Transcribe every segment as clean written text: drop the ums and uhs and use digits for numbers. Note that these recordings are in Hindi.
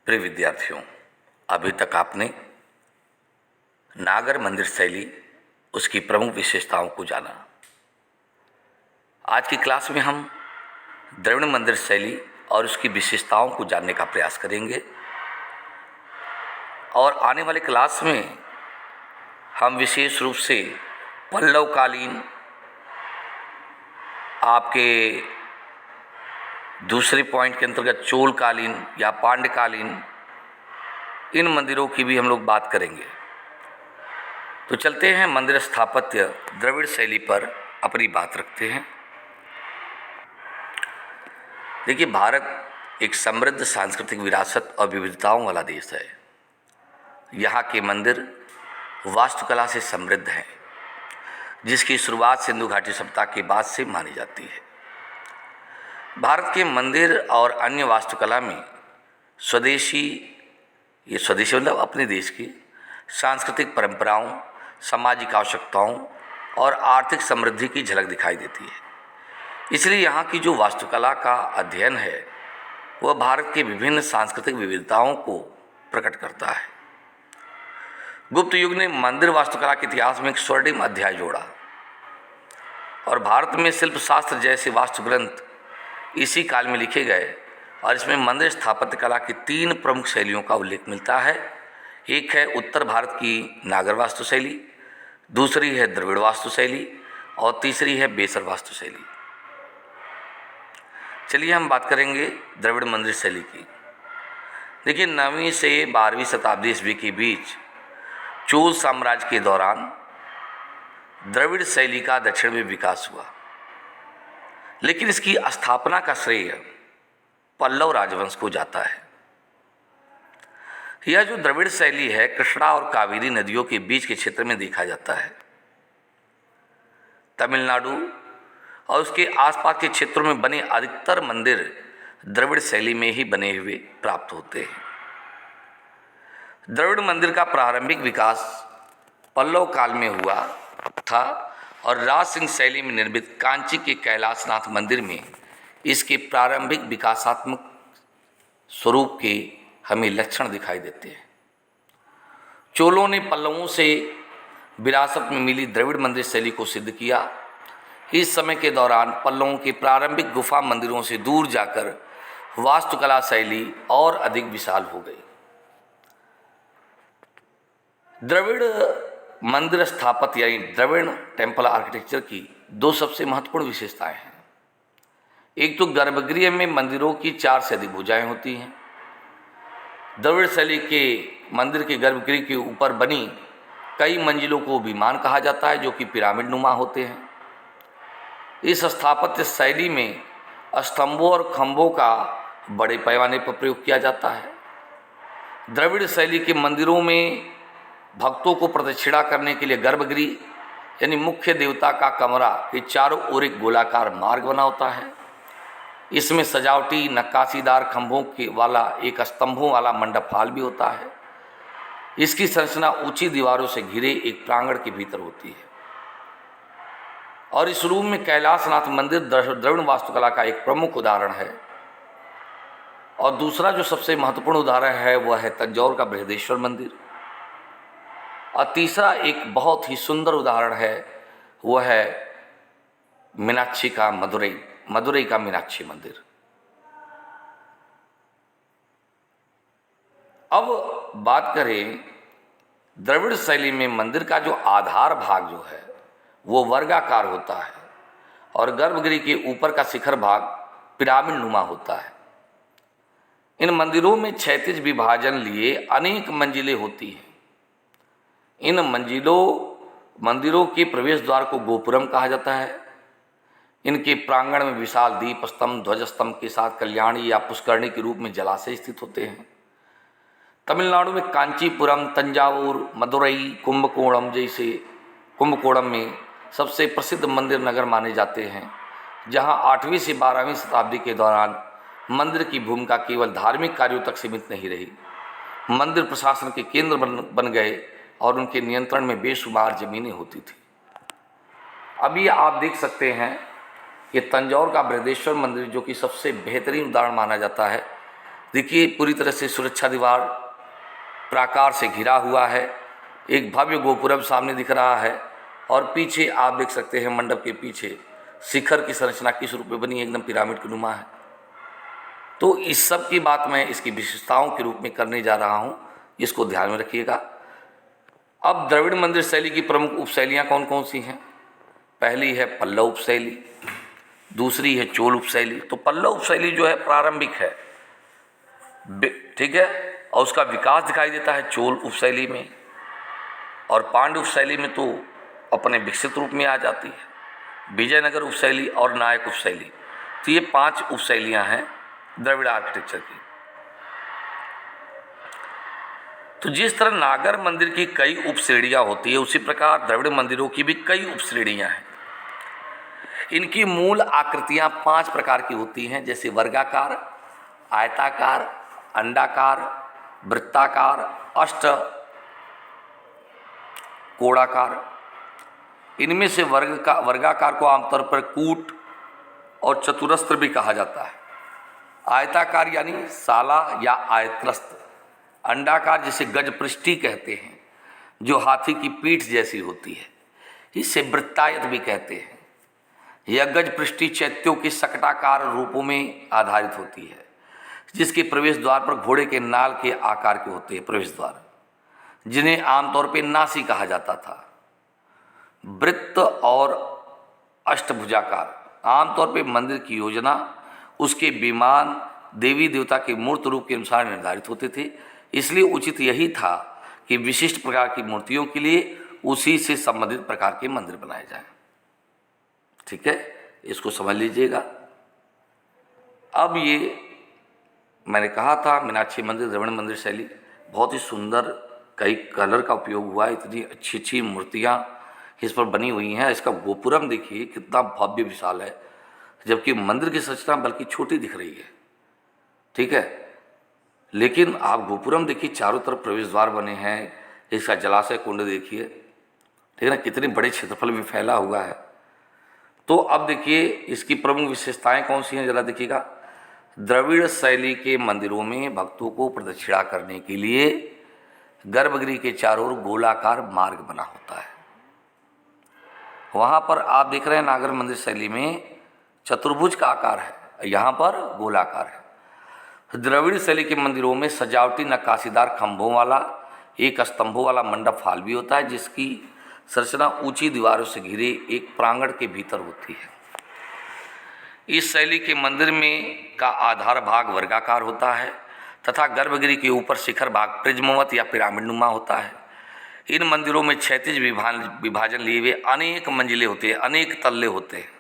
प्रिय विद्यार्थियों, अभी तक आपने नागर मंदिर शैली, उसकी प्रमुख विशेषताओं को जाना। आज की क्लास में हम द्रविड़ मंदिर शैली और उसकी विशेषताओं को जानने का प्रयास करेंगे और आने वाले क्लास में हम विशेष रूप से पल्लवकालीन, आपके दूसरे पॉइंट के अंतर्गत चोलकालीन या पांड्यकालीन, इन मंदिरों की भी हम लोग बात करेंगे। तो चलते हैं मंदिर स्थापत्य द्रविड़ शैली पर अपनी बात रखते हैं। देखिए, भारत एक समृद्ध सांस्कृतिक विरासत और विविधताओं वाला देश है। यहाँ के मंदिर वास्तुकला से समृद्ध हैं, जिसकी शुरुआत सिंधु घाटी सभ्यता के बाद से मानी जाती है। भारत के मंदिर और अन्य वास्तुकला में स्वदेशी मतलब अपने देश की सांस्कृतिक परंपराओं, सामाजिक आवश्यकताओं और आर्थिक समृद्धि की झलक दिखाई देती है। इसलिए यहाँ की जो वास्तुकला का अध्ययन है वह भारत के विभिन्न सांस्कृतिक विविधताओं को प्रकट करता है। गुप्त युग ने मंदिर वास्तुकला के इतिहास में एक स्वर्णिम अध्याय जोड़ा और भारत में शिल्प शास्त्र जैसे वास्तु ग्रंथ इसी काल में लिखे गए और इसमें मंदिर स्थापत्य कला की 3 प्रमुख शैलियों का उल्लेख मिलता है। एक है उत्तर भारत की नागर वास्तु शैली, दूसरी है द्रविड़ वास्तु शैली और तीसरी है बेसर वास्तु शैली। चलिए हम बात करेंगे द्रविड़ मंदिर शैली की। देखिए, 9वीं से 12वीं शताब्दी ईस्वी के बीच चोल साम्राज्य के दौरान द्रविड़ शैली का दक्षिण में विकास हुआ, लेकिन इसकी स्थापना का श्रेय पल्लव राजवंश को जाता है। यह जो द्रविड़ शैली है कृष्णा और कावेरी नदियों के बीच के क्षेत्र में देखा जाता है। तमिलनाडु और उसके आसपास के क्षेत्रों में बने अधिकतर मंदिर द्रविड़ शैली में ही बने हुए प्राप्त होते हैं। द्रविड़ मंदिर का प्रारंभिक विकास पल्लव काल में हुआ था और राज सिंह शैली में निर्मित कांची के कैलाशनाथ मंदिर में इसके प्रारंभिक विकासात्मक स्वरूप के हमें लक्षण दिखाई देते हैं। चोलों ने पल्लवों से विरासत में मिली द्रविड़ मंदिर शैली को सिद्ध किया। इस समय के दौरान पल्लवों के प्रारंभिक गुफा मंदिरों से दूर जाकर वास्तुकला शैली और अधिक विशाल हो गई। द्रविड़ मंदिर स्थापत्य यानी द्रविड़ टेम्पल आर्किटेक्चर की 2 सबसे महत्वपूर्ण विशेषताएं हैं। एक तो गर्भगृह में मंदिरों की 4 से अधिक भुजाएं होती हैं। द्रविड़ शैली के मंदिर के गर्भगृह के ऊपर बनी कई मंजिलों को विमान कहा जाता है, जो कि पिरामिड नुमा होते हैं। इस स्थापत्य शैली में स्तंभों और खंभों का बड़े पैमाने पर प्रयोग किया जाता है। द्रविड़ शैली के मंदिरों में भक्तों को प्रदक्षिणा करने के लिए गर्भगृह यानी मुख्य देवता का कमरा के चारों ओर एक गोलाकार मार्ग बना होता है। इसमें सजावटी नक्काशीदार खंभों के वाला एक स्तंभों वाला मंडप हाल भी होता है। इसकी संरचना ऊंची दीवारों से घिरे एक प्रांगण के भीतर होती है और इस रूम में कैलाशनाथ मंदिर द्रविड़ वास्तुकला का एक प्रमुख उदाहरण है। और दूसरा जो सबसे महत्वपूर्ण उदाहरण है वह है तंजौर का बृहदेश्वर मंदिर। और तीसरा एक बहुत ही सुंदर उदाहरण है, वह है मीनाक्षी का मदुरई का मीनाक्षी मंदिर। अब बात करें द्रविड़ शैली में मंदिर का जो आधार भाग जो है वो वर्गाकार होता है और गर्भगृह के ऊपर का शिखर भाग पिरामिड नुमा होता है। इन मंदिरों में क्षैतिज विभाजन लिए अनेक मंजिलें होती हैं। इन मंदिरों के प्रवेश द्वार को गोपुरम कहा जाता है। इनके प्रांगण में विशाल दीप स्तंभ, ध्वज स्तंभ के साथ कल्याणी या पुष्करणी के रूप में जलाशय स्थित होते हैं। तमिलनाडु में कांचीपुरम, तंजावुर, मदुरई, कुंभकोणम में सबसे प्रसिद्ध मंदिर नगर माने जाते हैं, जहां 8वीं से 12वीं शताब्दी के दौरान मंदिर की भूमिका केवल धार्मिक कार्यों तक सीमित नहीं रही। मंदिर प्रशासन के केंद्र बन गए और उनके नियंत्रण में बेशुमार जमीनें होती थी। अभी आप देख सकते हैं कि तंजौर का बृहदेश्वर मंदिर, जो कि सबसे बेहतरीन उदाहरण माना जाता है, देखिए पूरी तरह से सुरक्षा दीवार प्राकार से घिरा हुआ है, एक भव्य गोपुरम सामने दिख रहा है और पीछे आप देख सकते हैं मंडप के पीछे शिखर की संरचना किस रूप में बनी है, एकदम पिरामिड के नुमा है। तो इस सब की बात मैं इसकी विशेषताओं के रूप में करने जा रहा हूँ, इसको ध्यान में रखिएगा। अब द्रविड़ मंदिर शैली की प्रमुख उपशैलियाँ कौन कौन सी हैं? पहली है पल्लव उपशैली, दूसरी है चोल उपशैली। तो पल्लव उपशैली जो है प्रारंभिक है, ठीक है, और उसका विकास दिखाई देता है चोल उपशैली में, और पांड्य उपशैली में तो अपने विकसित रूप में आ जाती है, विजयनगर उपशैली और नायक उपशैली। तो ये 5 उपशैलियाँ हैं द्रविड़ आर्किटेक्चर की। तो जिस तरह नागर मंदिर की कई उपश्रेणियाँ होती है, उसी प्रकार द्रविड़ मंदिरों की भी कई उपश्रेणियाँ हैं। इनकी मूल आकृतियाँ 5 प्रकार की होती हैं, जैसे वर्गाकार, आयताकार, अंडाकार, वृत्ताकार, अष्ट कोणाकार। इनमें से वर्गाकार को आमतौर पर कूट और चतुरस्र भी कहा जाता है। आयताकार यानी साला या आयत्रस्त। अंडाकार जिसे गजपृष्ठी कहते हैं, जो हाथी की पीठ जैसी होती है, इसे वृत्तायत भी कहते हैं। यह गजपृष्ठी चैत्यों के सकटाकार रूपों में आधारित होती है, जिसके प्रवेश द्वार पर घोड़े के नाल के आकार के होते हैं प्रवेश द्वार, जिन्हें आमतौर पर नासी कहा जाता था। वृत्त और अष्टभुजाकार आमतौर पर मंदिर की योजना उसके विमान देवी देवता के मूर्त रूप के अनुसार निर्धारित होते थे, इसलिए उचित यही था कि विशिष्ट प्रकार की मूर्तियों के लिए उसी से संबंधित प्रकार के मंदिर बनाए जाएं। ठीक है, इसको समझ लीजिएगा। अब ये मैंने कहा था मीनाक्षी मंदिर द्रविड़ मंदिर शैली बहुत ही सुंदर, कई कलर का उपयोग हुआ है, इतनी अच्छी अच्छी मूर्तियाँ इस पर बनी हुई हैं। इसका गोपुरम देखिए कितना भव्य विशाल है, जबकि मंदिर की संरचना बल्कि छोटी दिख रही है। ठीक है, लेकिन आप गोपुरम देखिए, चारों तरफ प्रवेश द्वार बने हैं, इसका जलाशय कुंड देखिए, ठीक है ना, कितने बड़े क्षेत्रफल में फैला हुआ है। तो अब देखिए इसकी प्रमुख विशेषताएं कौन सी हैं, जरा देखिएगा। द्रविड़ शैली के मंदिरों में भक्तों को प्रदक्षिणा करने के लिए गर्भगृह के चारों ओर गोलाकार मार्ग बना होता है। वहाँ पर आप देख रहे हैं नागर मंदिर शैली में चतुर्भुज का आकार है, यहाँ पर गोलाकार है। द्रविड़ शैली के मंदिरों में सजावटी नक्काशीदार खंभों वाला एक स्तंभों वाला मंडप हाल भी होता है, जिसकी संरचना ऊंची दीवारों से घिरे एक प्रांगण के भीतर होती है। इस शैली के मंदिर में का आधार भाग वर्गाकार होता है तथा गर्भगृह के ऊपर शिखर भाग प्रिज्मवत या पिरामिडनुमा होता है। इन मंदिरों में क्षैतिज विभाजन लिए हुए अनेक मंजिले होते हैं, अनेक तल्ले होते हैं।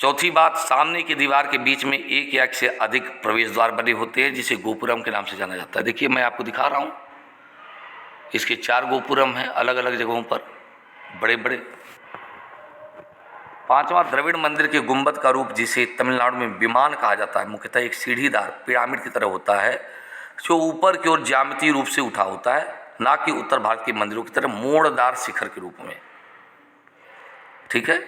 चौथी बात, सामने की दीवार के बीच में एक या एक से अधिक प्रवेश द्वार बने होते हैं, जिसे गोपुरम के नाम से जाना जाता है। देखिए मैं आपको दिखा रहा हूँ, इसके 4 गोपुरम हैं अलग अलग जगहों पर, बड़े बड़े। 5वां, द्रविड़ मंदिर के गुंबद का रूप, जिसे तमिलनाडु में विमान कहा जाता है, मुख्यतः एक सीढ़ीदार पिरामिड की तरह होता है, जो ऊपर की ओर ज्यामितीय रूप से उठा होता है, ना कि उत्तर भारत के मंदिरों की तरह मोड़दार शिखर के रूप में। ठीक है।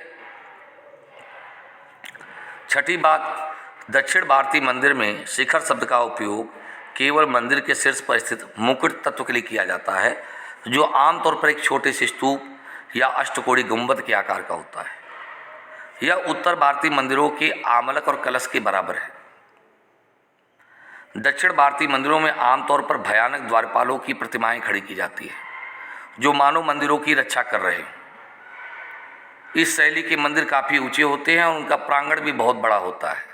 छठी बात, दक्षिण भारतीय मंदिर में शिखर शब्द का उपयोग केवल मंदिर के शीर्ष पर स्थित मुकुट तत्व के लिए किया जाता है, जो आमतौर पर एक छोटे से स्तूप या अष्टकोणीय गुंबद के आकार का होता है। यह उत्तर भारतीय मंदिरों के आमलक और कलश के बराबर है। दक्षिण भारतीय मंदिरों में आमतौर पर भयानक द्वारपालों की प्रतिमाएं खड़ी की जाती है, जो मानव मंदिरों की रक्षा कर रहे हैं। इस शैली के मंदिर काफ़ी ऊंचे होते हैं और उनका प्रांगण भी बहुत बड़ा होता है,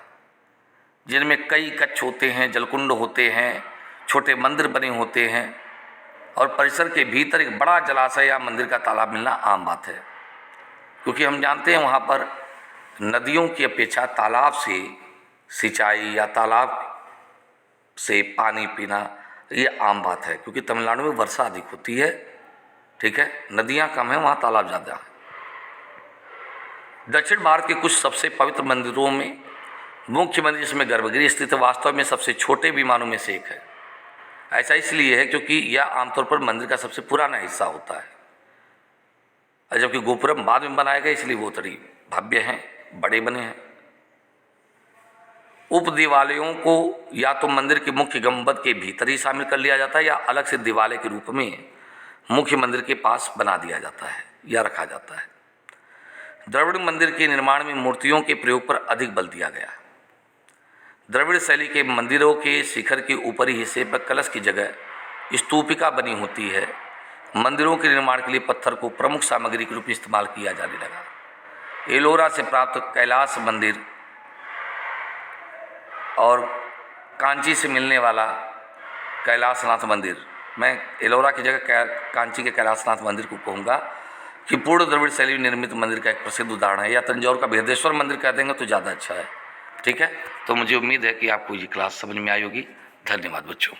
जिनमें कई कक्ष होते हैं, जलकुंड होते हैं, छोटे मंदिर बने होते हैं और परिसर के भीतर एक बड़ा जलाशय या मंदिर का तालाब मिलना आम बात है, क्योंकि हम जानते हैं वहाँ पर नदियों की अपेक्षा तालाब से सिंचाई या तालाब से पानी पीना ये आम बात है, क्योंकि तमिलनाडु में वर्षा अधिक होती है। ठीक है, नदियाँ कम हैं, वहाँ तालाब ज़्यादा है। दक्षिण भारत के कुछ सबसे पवित्र मंदिरों में मुख्य मंदिर जिसमें गर्भगृह स्थित है, वास्तव में सबसे छोटे विमानों में से एक है। ऐसा इसलिए है क्योंकि यह आमतौर पर मंदिर का सबसे पुराना हिस्सा होता है, जबकि गोपुरम बाद में बनाए गए, इसलिए वो थोड़ी भव्य हैं, बड़े बने हैं। उप दिवालयों को या तो मंदिर के मुख्य गुंबद के भीतर ही शामिल कर लिया जाता है या अलग से दिवालय के रूप में मुख्य मंदिर के पास बना दिया जाता है या रखा जाता है। द्रविड़ मंदिर के निर्माण में मूर्तियों के प्रयोग पर अधिक बल दिया गया। द्रविड़ शैली के मंदिरों के शिखर के ऊपरी हिस्से पर कलश की जगह स्तूपिका बनी होती है। मंदिरों के निर्माण के लिए पत्थर को प्रमुख सामग्री के रूप में इस्तेमाल किया जाने लगा। एलोरा से प्राप्त कैलाश मंदिर और कांची से मिलने वाला कैलाशनाथ मंदिर, मैं एलोरा की जगह कांची के कैलाशनाथ मंदिर को कहूँगा, कि पूर्ण द्रविड़ शैली में निर्मित मंदिर का एक प्रसिद्ध उदाहरण है। या तंजौर का बृहदेश्वर मंदिर कह देंगे तो ज़्यादा अच्छा है। ठीक है, तो मुझे उम्मीद है कि आपको ये क्लास समझ में आई होगी। धन्यवाद बच्चों।